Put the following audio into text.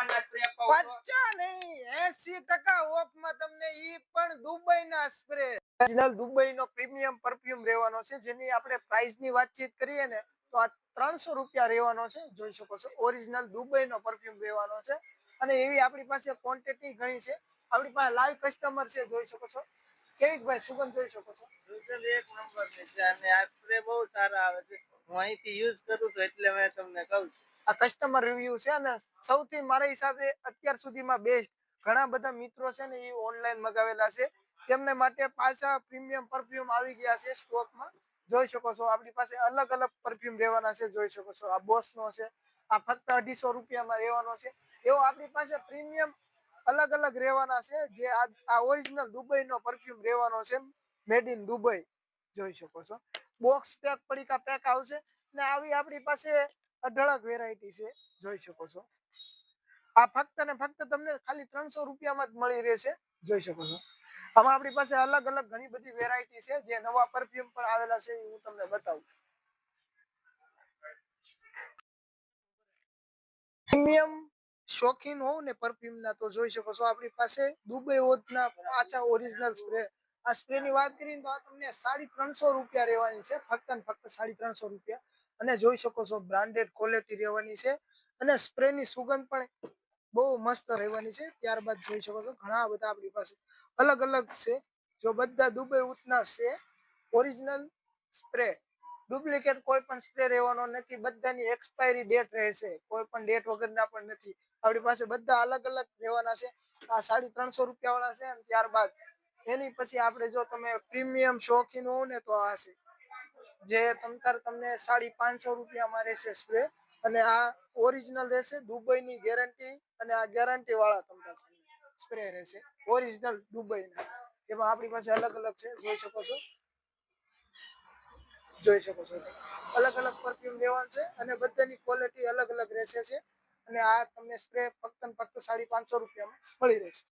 પચ્ચા નહીં 80% ઓફમાં તમને ઈ પણ દુબઈના સ્પ્રે ઓરિજિનલ દુબઈનો પ્રીમિયમ પરફ્યુમ રહેવાનો છે, જેની આપણે પ્રાઇસની વાતચીત કરીએ ને તો આ 300 રૂપિયા રહેવાનો છે. જોઈ શકો છો ઓરિજિનલ દુબઈનો પરફ્યુમ રહેવાનો છે અને એવી આપણી પાસે ક્વોન્ટિટી ઘણી છે. આપણી પાસે લાઈવ કસ્ટમર છે, જોઈ શકો છો. કેવી ભાઈ સુગંધ જોઈ શકો છો, એક નંબર ની છે અને આ સ્પ્રે બહુ સારા આવે છે. હું અહીંથી યુઝ કરું છું એટલે મેં તમને કહું છું. આ કસ્ટમર રિવ્યુ છે અને સૌથી મારા હિસાબે અત્યાર સુધીમાં બેસ્ટ. ઘણા બધા મિત્રો છે ને એ ઓનલાઈન મગાવેલા છે, તેમને માટે પાછા પ્રીમિયમ પરફ્યુમ આવી ગયા છે સ્ટોકમાં. જોઈ શકો છો આપણી પાસે અલગ અલગ પરફ્યુમ રહેવાના છે. જોઈ શકો છો આ બોસ નો છે, આ ફક્ત 250 રૂપિયામાં રહેવાનો છે. એવો આપણી પાસે પ્રીમિયમ અલગ અલગ રહેવાના છે. જે આ ઓરિજિનલ દુબઈનો પરફ્યુમ રહેવાનો છે, મેડ ઇન દુબઈ. જોઈ શકો છો બોક્સ પેક પડીકા પેક આવશે ને આવી આપણી પાસે અઢળક વેરાયટી છે. જોઈ શકો છો આ ફક્ત ને ફક્ત તમને ખાલી 300 રૂપિયામાં જ મળી રહેશે. જોઈ શકો છો આમાં આપણી પાસે અલગ અલગ ઘણી બધી વેરાયટી છે. જે નવા પરફ્યુમ પણ આવેલા છે એ હું તમને બતાવું. પ્રીમિયમ શોખીન હોવ ને પરફ્યુમ ના તો જોઈ શકો છો આપણી પાસે દુબઈ ઓથના પાછા ઓરિજિનલ સ્પ્રે. આ સ્પ્રે ની વાત કરીએ તો આ તમને 350 રૂપિયા રહેવાની છે, ફક્ત ને ફક્ત 350 રૂપિયા. અને જોઈ શકો છો બ્રાન્ડેડ ક્વોલિટી રહેવાની છે અને સ્પ્રે ની સુગંધ પણ બહુ મસ્ત રહેવાની છે. ત્યારબાદ જોઈ શકો છો ઘણા બધા આપણી પાસે અલગ અલગ છે. જો બધા દુબઈ ઉતના છે ઓરિજિનલ સ્પ્રે. ડુપ્લિકેટ કોઈ પણ સ્પ્રે રહેવાનો નથી, બધાની એક્સપાયરી ડેટ રહેશે, કોઈ પણ ડેટ વગરના પણ નથી. આપણી પાસે બધા અલગ અલગ રહેવાના છે. આ 350 રૂપિયા વાળા છે. ત્યારબાદ એની પછી આપણે જો તમે પ્રીમિયમ શોખીન હોવ ને તો આ છે, જે તમને 550 રૂપિયામાં રહેશે સ્પ્રે. અને આ ઓરિજિનલ રહેશે, દુબઈની ગેરંટી અને આ ગેરંટી વાળા તમને સ્પ્રે રહેશે ઓરિજિનલ દુબઈના. એમાં આપણી પાસે અલગ અલગ છે. જોઈ શકો છો અલગ અલગ પરફ્યુમ લેવાનું છે અને બધાની ક્વોલિટી અલગ અલગ રહેશે છે. અને આ તમને સ્પ્રે ફક્ત ને ફક્ત 550 રૂપિયામાં મળી રહેશે.